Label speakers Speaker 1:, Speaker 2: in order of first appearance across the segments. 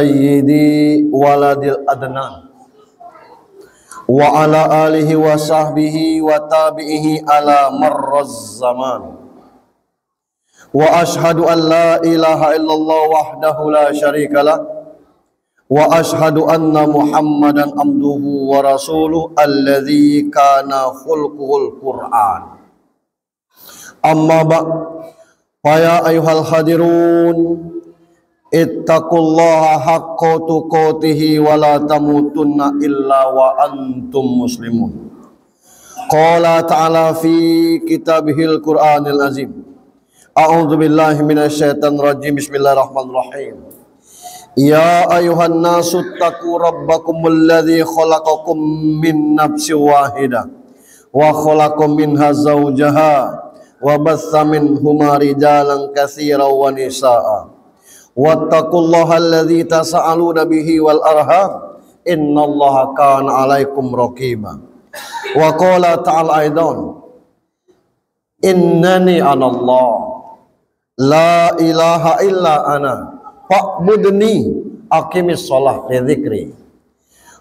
Speaker 1: sayyidi waladil adnan wa ala alihi wa sahbihi wa tabi'ihi ala marraz zaman. Wa ashhadu an la ilaha illallah wahdahu la syarikalah wa ashhadu anna Muhammadan abduhu wa rasuluh alladzi kana khulquhul Qur'an. Amma ba' fa ya ayyuhal hadirun ittaqullaha haqqa tuqatih wa la tamutunna illa wa antum muslimun. Qala ta'ala fi kitabihil Qur'anil azim. A'udzu billahi minasy syaithanir rajim. Bismillahirrahmanirrahim. Ya ayuhan nasu taqu rabbakumul ladzi khalaqakum min nafsin wahidah wa khalaqam minha zawjaha wa batsa minhuma rijalan katsiran wa nisaa'a wattaqullaha alladzi tasaaluna bihi wal arham innallaha kana 'alaikum raqiba. Wa qala ta'ala aidan innani anallah la ilaha illa ana fa'budni aqimis shalah li dzikri.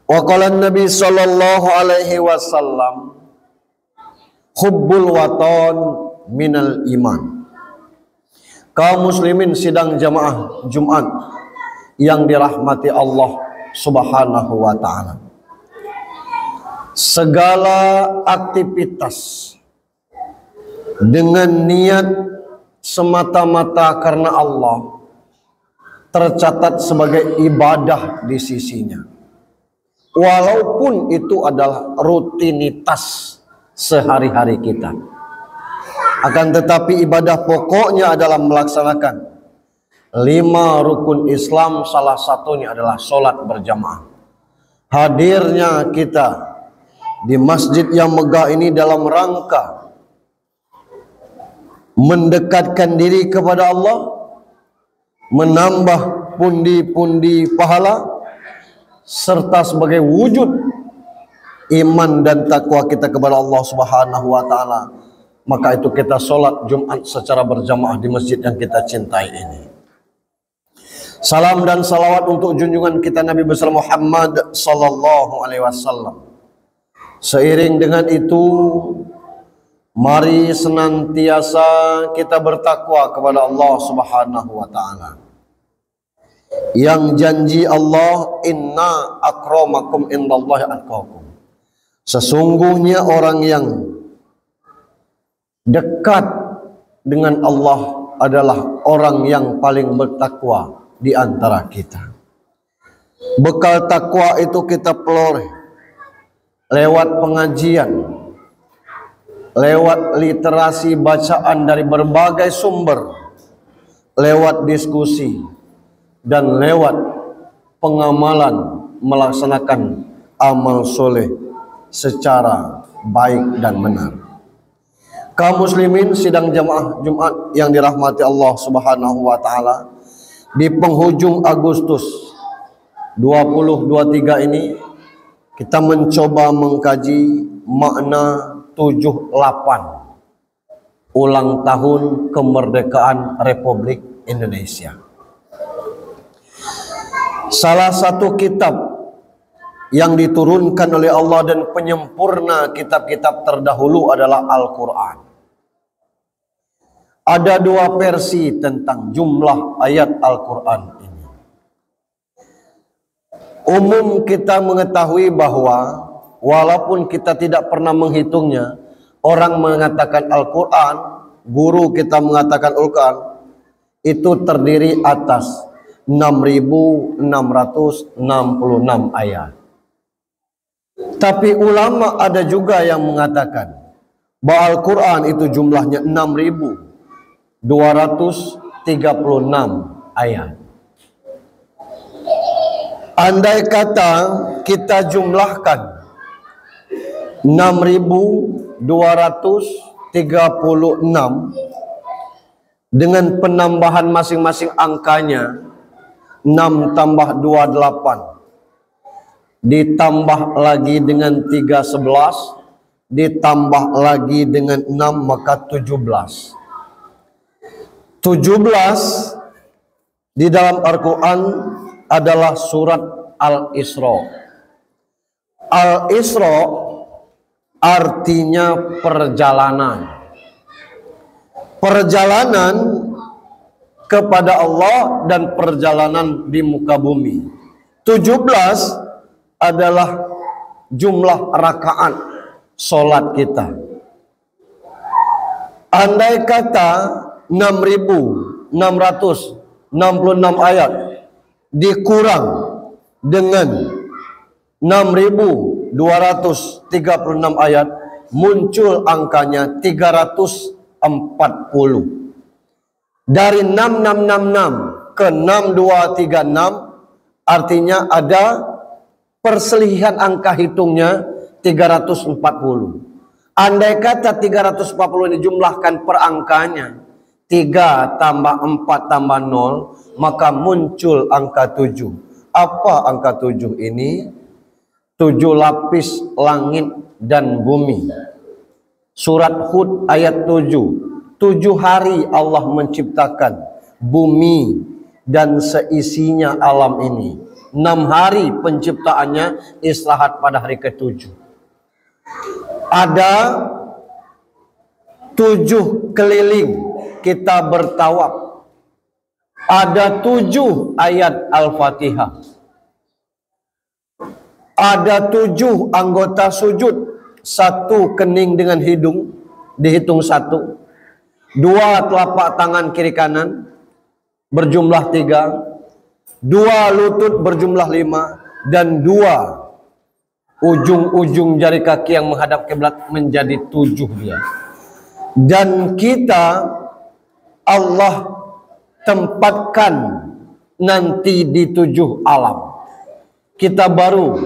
Speaker 1: Wa qala an-nabi sallallahu alaihi wasallam hubbul watan minal iman. Kaum muslimin sidang jamaah Jumat yang dirahmati Allah Subhanahu wa taala. Segala aktivitas dengan niat semata-mata karena Allah tercatat sebagai ibadah di sisinya. Walaupun itu adalah rutinitas sehari-hari kita. Akan tetapi ibadah pokoknya adalah melaksanakan 5 rukun Islam, salah satunya adalah sholat berjamaah. Hadirnya kita di masjid yang megah ini dalam rangka mendekatkan diri kepada Allah, menambah pundi-pundi pahala, serta sebagai wujud iman dan takwa kita kepada Allah Subhanahu wa taala. Maka itu kita sholat Jumat secara berjamaah di masjid yang kita cintai ini. Salam dan salawat untuk junjungan kita Nabi besar Muhammad sallallahu alaihi wasallam. Seiring dengan itu, mari senantiasa kita bertakwa kepada Allah Subhanahu wa taala. Yang janji Allah, inna akramakum indallahi atqakum. Sesungguhnya orang yang dekat dengan Allah adalah orang yang paling bertakwa di antara kita. Bekal takwa itu kita peroleh lewat pengajian, lewat literasi bacaan dari berbagai sumber, lewat diskusi, dan lewat pengamalan melaksanakan amal soleh secara baik dan benar. Kaum muslimin sidang jamaah Jumat yang dirahmati Allah Subhanahu wa taala, di penghujung Agustus 2023 ini kita mencoba mengkaji makna 78 ulang tahun kemerdekaan Republik Indonesia. Salah satu kitab yang diturunkan oleh Allah dan penyempurna kitab-kitab terdahulu adalah Al-Quran. Ada 2 versi tentang jumlah ayat Al-Quran ini. Umum kita mengetahui bahwa walaupun kita tidak pernah menghitungnya, orang mengatakan Al-Quran, guru kita mengatakan Al-Quran, itu terdiri atas 6.666 ayat. Tapi ulama ada juga yang mengatakan bahwa Al-Quran itu jumlahnya 6.236 ayat. Andai kata kita jumlahkan 6.236 dengan penambahan masing-masing angkanya, 6 tambah 2 8, ditambah lagi dengan 3 11, ditambah lagi dengan 6, maka 17. 17 di dalam Al-Quran adalah surat Al-Isra. Al-Isra artinya perjalanan. Perjalanan kepada Allah dan perjalanan di muka bumi. 17 adalah jumlah rakaat solat kita. Andai kata 6.666 ayat dikurang dengan 6.236 ayat, muncul angkanya 340. Dari 6666 ke 6236 artinya ada perselisihan angka hitungnya 340. Andai kata 340 ini jumlahkan per angkanya 3 tambah 4 tambah 0, maka muncul angka 7. Apa angka 7 ini? 7 lapis langit dan bumi. Surat Hud ayat 7. 7 hari Allah menciptakan bumi dan seisinya alam ini. 6 hari penciptaannya, istirahat pada hari ke-7. Ada 7 keliling kita bertawaf. Ada 7 ayat Al-Fatihah. Ada 7 anggota sujud. 1 kening dengan hidung, dihitung 1. 2 telapak tangan kiri kanan berjumlah 3, 2 lutut berjumlah 5, dan 2 ujung-ujung jari kaki yang menghadap kiblat menjadi 7 dia. Dan kita Allah tempatkan nanti di 7 alam. Kita baru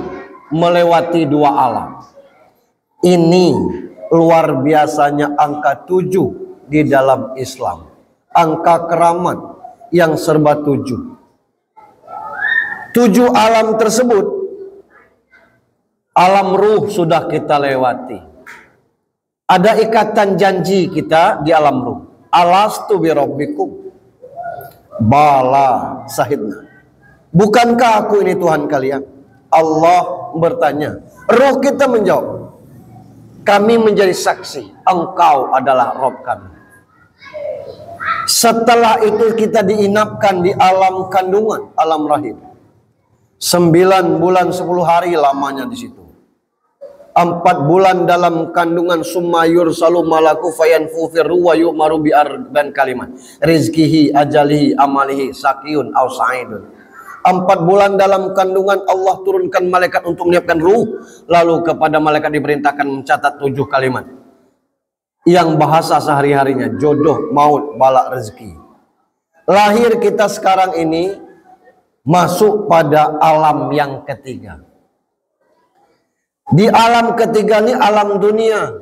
Speaker 1: melewati 2 alam. Ini luar biasanya angka 7 di dalam Islam. Angka keramat yang serba 7. 7 alam tersebut, alam ruh sudah kita lewati. Ada ikatan janji kita di alam ruh. Alastu bi rabbikum? Bala, sahidna. Bukankah aku ini Tuhan kalian? Allah bertanya. Ruh kita menjawab, kami menjadi saksi, engkau adalah Rabb kami. Setelah itu kita diinapkan di alam kandungan, alam rahim. 9 bulan 10 hari lamanya di situ. 4 bulan dalam kandungan, summa yursalu malaku fayanfu firru wa yu'maru bi arba'in kalimat. Rizkihi, ajalihi, amalihi, sakiyun aw sa'idun. 4 bulan dalam kandungan Allah turunkan malaikat untuk menyiapkan ruh. Lalu kepada malaikat diperintahkan mencatat 7 kalimat. Yang bahasa sehari-harinya, jodoh, maut, balak, rezeki. Lahir kita sekarang ini masuk pada alam yang ketiga. Di alam ketiga ini alam dunia.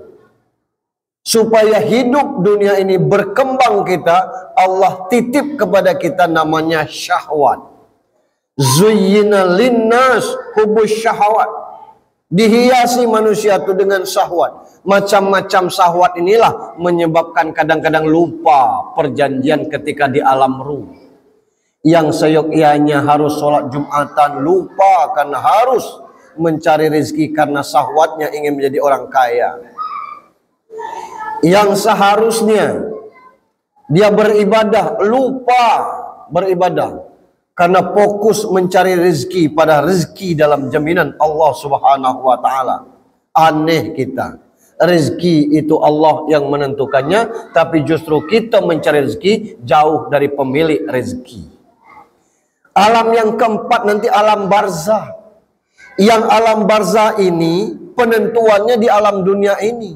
Speaker 1: Supaya hidup dunia ini berkembang kita, Allah titip kepada kita namanya syahwat. Zuyyina linnas hubus syahwat. Dihiasi manusia itu dengan syahwat. Macam-macam syahwat inilah menyebabkan kadang-kadang lupa perjanjian ketika di alam ruh. Yang seyogyanya harus sholat Jumatan, lupa karena harus mencari rezeki karena syahwatnya ingin menjadi orang kaya. Yang seharusnya dia beribadah, lupa beribadah karena fokus mencari rezeki pada rezeki dalam jaminan Allah Subhanahu wa taala. Aneh kita. Rezeki itu Allah yang menentukannya, tapi justru kita mencari rezeki jauh dari pemilik rezeki. Alam yang keempat nanti alam barzah. Yang alam barzah ini penentuannya di alam dunia ini.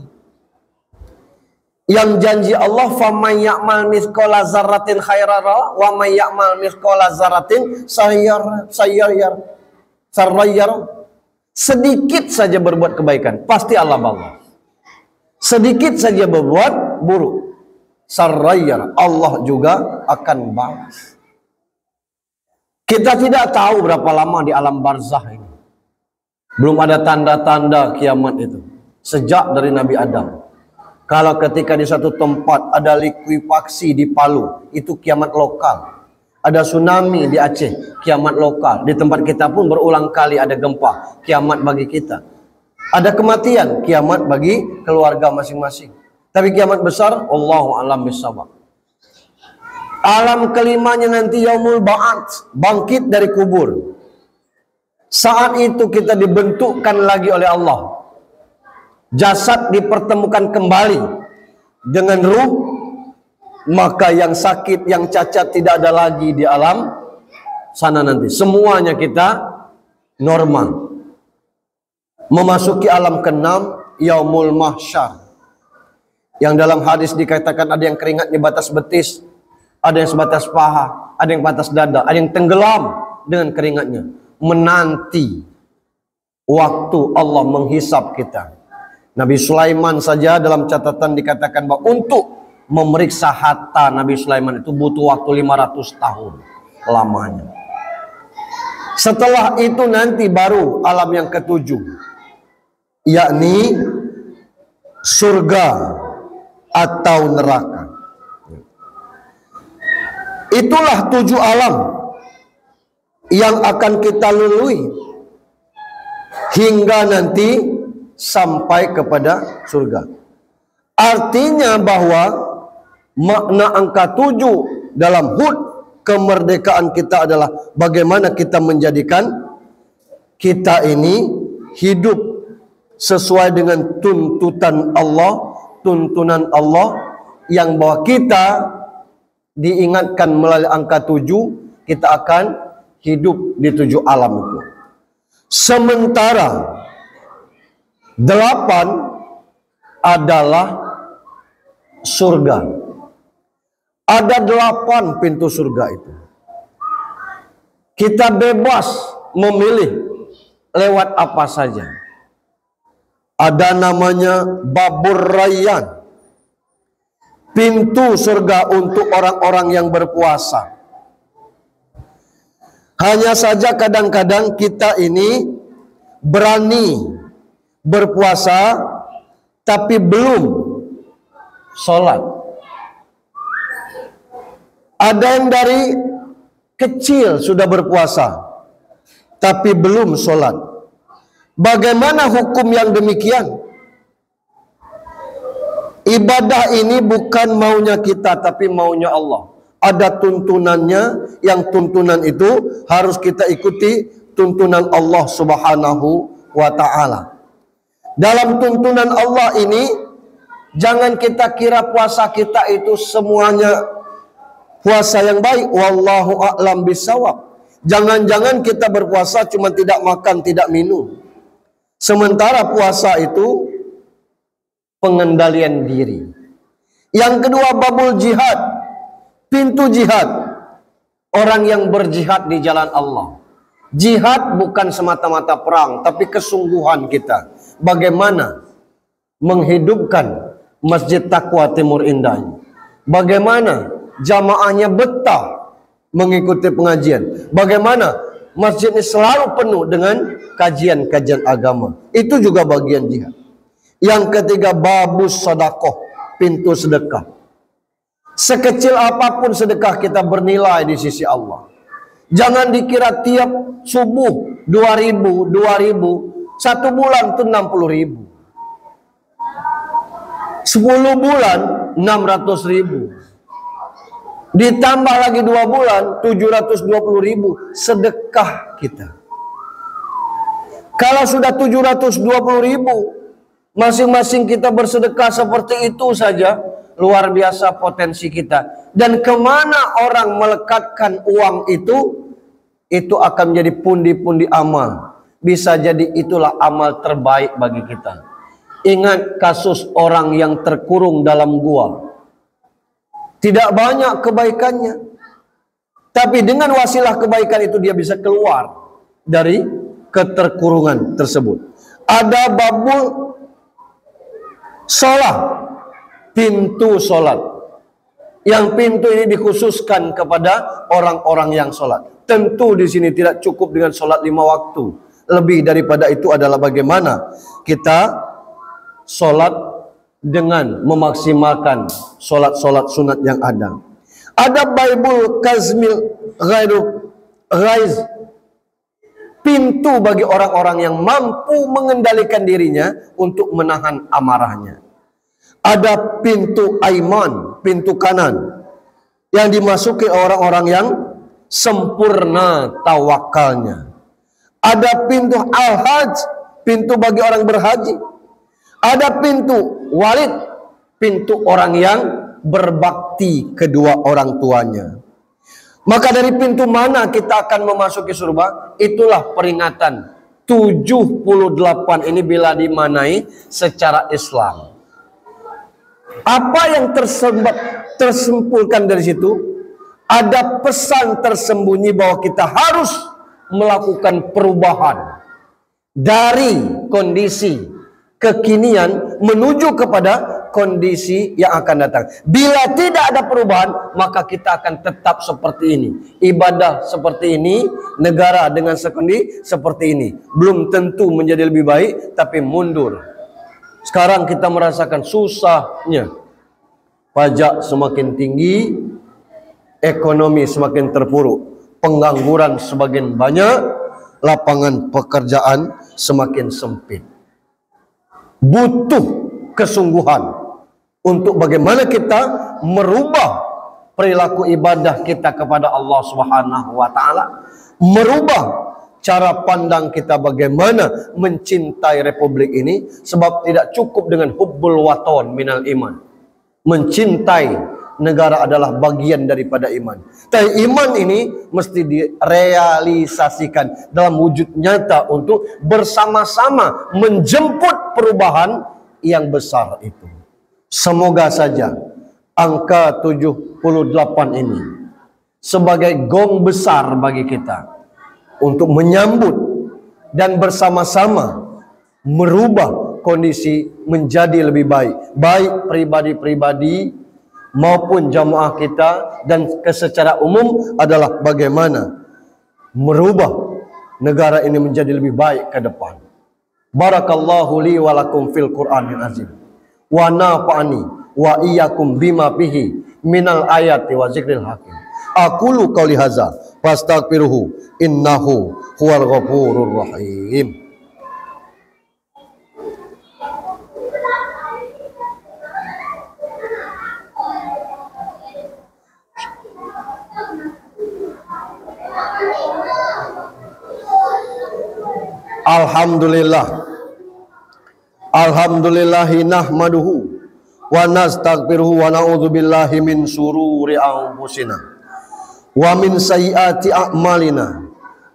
Speaker 1: Yang janji Allah, faman ya'mal mithqala dzarratin khairan wa may ya'mal mithqala dzarratin sarran. Sedikit saja berbuat kebaikan, pasti Allah balas. Sedikit saja berbuat buruk, sarran, Allah juga akan balas. Kita tidak tahu berapa lama di alam barzah ini. Belum ada tanda-tanda kiamat itu. Sejak dari Nabi Adam. Kalau ketika di satu tempat ada likuifaksi di Palu, itu kiamat lokal. Ada tsunami di Aceh, kiamat lokal. Di tempat kita pun berulang kali ada gempa, kiamat bagi kita. Ada kematian, kiamat bagi keluarga masing-masing. Tapi kiamat besar, Allahu a'lam bissawab. Alam kelimanya nanti yaumul ba'ats, bangkit dari kubur. Saat itu kita dibentukkan lagi oleh Allah. Jasad dipertemukan kembali dengan ruh, maka yang sakit, yang cacat tidak ada lagi di alam sana nanti. Semuanya kita normal. Memasuki alam keenam, yaumul mahsyar. Yang dalam hadis dikatakan ada yang keringatnya batas betis, ada yang sebatas paha, ada yang batas dada, ada yang tenggelam dengan keringatnya. Menanti waktu Allah menghisap kita. Nabi Sulaiman saja dalam catatan dikatakan bahwa untuk memeriksa harta Nabi Sulaiman itu butuh waktu 500 tahun lamanya. Setelah itu nanti baru alam yang ketujuh, yakni surga atau neraka. Itulah 7 alam yang akan kita lalui hingga nanti sampai kepada surga. Artinya bahwa makna angka 7 dalam HUT kemerdekaan kita adalah bagaimana kita menjadikan kita ini hidup sesuai dengan tuntutan Allah, tuntunan Allah, yang bahwa kita diingatkan melalui angka 7, kita akan hidup di 7 alam itu. Sementara 8 adalah surga. Ada 8 pintu surga itu. Kita bebas memilih lewat apa saja. Ada namanya Babur Rayyan, pintu surga untuk orang-orang yang berpuasa. Hanya saja kadang-kadang kita ini berani berpuasa tapi belum sholat. Ada yang dari kecil sudah berpuasa tapi belum sholat. Bagaimana hukum yang demikian? Ibadah ini bukan maunya kita tapi maunya Allah. Ada tuntunannya, yang tuntunan itu harus kita ikuti tuntunan Allah Subhanahu wa ta'ala. Dalam tuntunan Allah ini, jangan kita kira puasa kita itu semuanya puasa yang baik. Wallahu a'lam bissawab. Jangan-jangan kita berpuasa cuma tidak makan, tidak minum. Sementara puasa itu pengendalian diri. Yang kedua, babul jihad, pintu jihad, orang yang berjihad di jalan Allah. Jihad bukan semata-mata perang, tapi kesungguhan kita. Bagaimana menghidupkan Masjid Taqwa Timur Indah ini? Bagaimana jamaahnya betah mengikuti pengajian? Bagaimana masjid ini selalu penuh dengan kajian-kajian agama? Itu juga bagian jihad. Yang ketiga, babus sedekah, pintu sedekah. Sekecil apapun sedekah kita bernilai di sisi Allah. Jangan dikira tiap subuh 2.000, 2.000, 1 bulan itu 60.000. 10 bulan 600.000. Ditambah lagi 2 bulan 720.000 sedekah kita. Kalau sudah 720.000, masing-masing kita bersedekah seperti itu saja, luar biasa potensi kita. Dan kemana orang melekatkan uang itu akan menjadi pundi-pundi amal. Bisa jadi itulah amal terbaik bagi kita. Ingat kasus orang yang terkurung dalam gua. Tidak banyak kebaikannya, tapi dengan wasilah kebaikan itu dia bisa keluar dari keterkurungan tersebut. Ada babul sholat, pintu sholat. Yang pintu ini dikhususkan kepada orang-orang yang sholat. Tentu di sini tidak cukup dengan sholat 5 waktu. Lebih daripada itu adalah bagaimana kita sholat dengan memaksimalkan sholat-sholat sunat yang ada. Ada Baibul Kazmil Ghaiz, pintu bagi orang-orang yang mampu mengendalikan dirinya untuk menahan amarahnya. Ada pintu Aiman, pintu kanan, yang dimasuki orang-orang yang sempurna tawakalnya. Ada pintu Al-Hajj, pintu bagi orang berhaji. Ada pintu Walid, pintu orang yang berbakti kedua orang tuanya. Maka dari pintu mana kita akan memasuki surga? Itulah peringatan 78 ini bila dimanai secara Islam. Apa yang tersempulkan dari situ? Ada pesan tersembunyi bahwa kita harus melakukan perubahan dari kondisi kekinian menuju kepada kondisi yang akan datang. Bila tidak ada perubahan, maka kita akan tetap seperti ini. Ibadah seperti ini, negara dengan kondisi seperti ini. Belum tentu menjadi lebih baik, tapi mundur. Sekarang kita merasakan susahnya. Pajak semakin tinggi, ekonomi semakin terpuruk, pengangguran semakin banyak, lapangan pekerjaan semakin sempit. Butuh kesungguhan untuk bagaimana kita merubah perilaku ibadah kita kepada Allah Subhanahu wa taala, merubah cara pandang kita bagaimana mencintai republik ini, sebab tidak cukup dengan hubbul waton minal iman. Mencintai negara adalah bagian daripada iman. Tapi iman ini mesti direalisasikan dalam wujud nyata untuk bersama-sama menjemput perubahan yang besar itu. Semoga saja angka 78 ini sebagai gong besar bagi kita untuk menyambut dan bersama-sama merubah kondisi menjadi lebih baik. Baik pribadi-pribadi maupun jamaah kita, dan secara umum adalah bagaimana merubah negara ini menjadi lebih baik ke depan. Barakallahu li wa lakum fil Qur'anil azim. Wa nafa'ani wa iyyakum bima fihi minal ayati wa zikril hakim. Aqulu qouli hadza fastaghfiruhu innahu huwal ghafurur rahim. Alhamdulillahi nahmaduhu wa nastaghfiruhu wa na'udzu billahi min sururi anfusina wa min sayyiati a'malina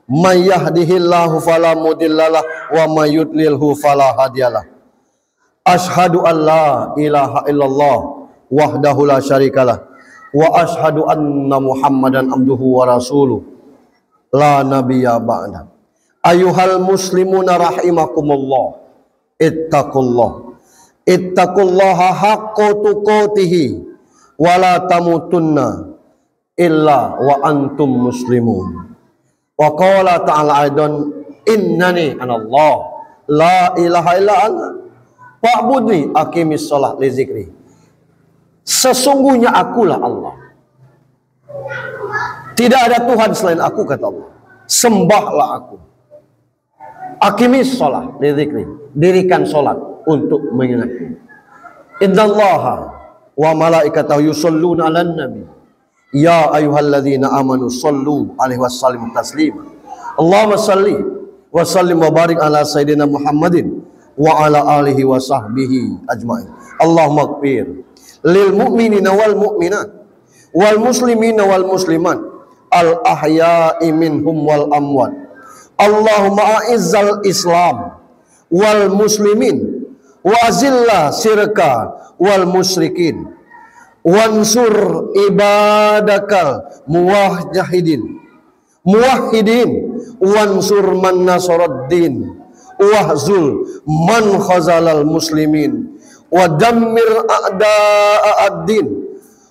Speaker 1: may yahdihillahu fala mudhillalah wa may yudlilhu fala hadiyalah. Asyhadu an la ilaha illallah wahdahu la syarikalah wa asyhadu anna Muhammadan abduhu wa rasuluh la nabiyya ba'da. Ayuhal muslimuna rahimakumullah, ittaqullaha haqqa tuqatihi wa la tamutunna illa wa antum muslimun. Wa qala ta'ala aidan innani anallah la ilaha illa ana fa'budni aqimis shalah li zikri. Sesungguhnya akulah Allah, tidak ada Tuhan selain aku, kata Allah. Sembahlah aku. Aqimis shalah li dzikri, dirikan salat untuk mengingatku. Innallaha wa malaikatahu yusholluna 'alan nabi ya ayyuhalladzina amanu shallu 'alaihi wasallimu taslima. Allahumma shalli wa sallim wa barik ala sayyidina Muhammadin wa ala alihi wa sahbihi ajmain. Allahumma ighfir lil mu'minina wal mu'minat wal muslimina wal muslimat al ahya'i minhum wal amwat. Allahumma a'izzal Islam wal muslimin wa azilla syirka wal musyrikin wansur ibadakal muwahhidin wansur man nasaraddin wahzul man khazalal muslimin wa dammir a'da'ad-din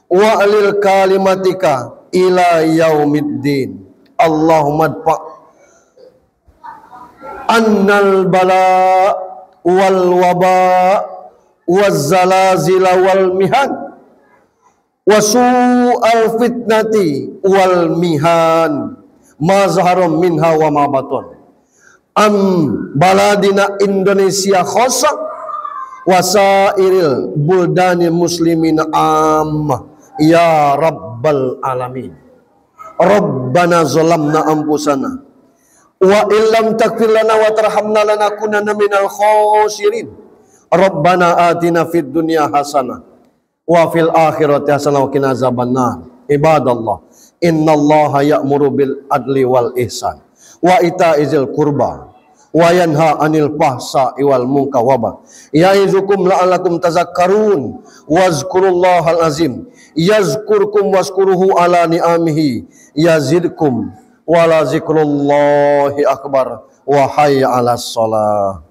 Speaker 1: wa alil kalimatika ila yaumiddin. Allahumma annal bala wal waba waz zalazil wal mihan wasu'al fitnati wal mihan ma zahara minha wa ma baton am baladina Indonesia khosa wasairil buldani muslimina amma ya rabbal alamin. Rabbana zalamna anfusana wa illam taghfir lana wa tarhamna lanakunanna minal khasirin. Rabbana atina fid dunya hasanah wa fil akhirati hasanah wa qina azabannar. Ibadallah, innallaha ya'muru bil adli wal ihsan wa ita'izil qurba wa yanha 'anil fahsya'i wal munkar ya'izukum la'allakum tazakkarun wazkurullahal azim yazkurkum wazkuruhu ala ni'amihi yazidkum wala zikrullahi akbar wa hayya 'alas shalah.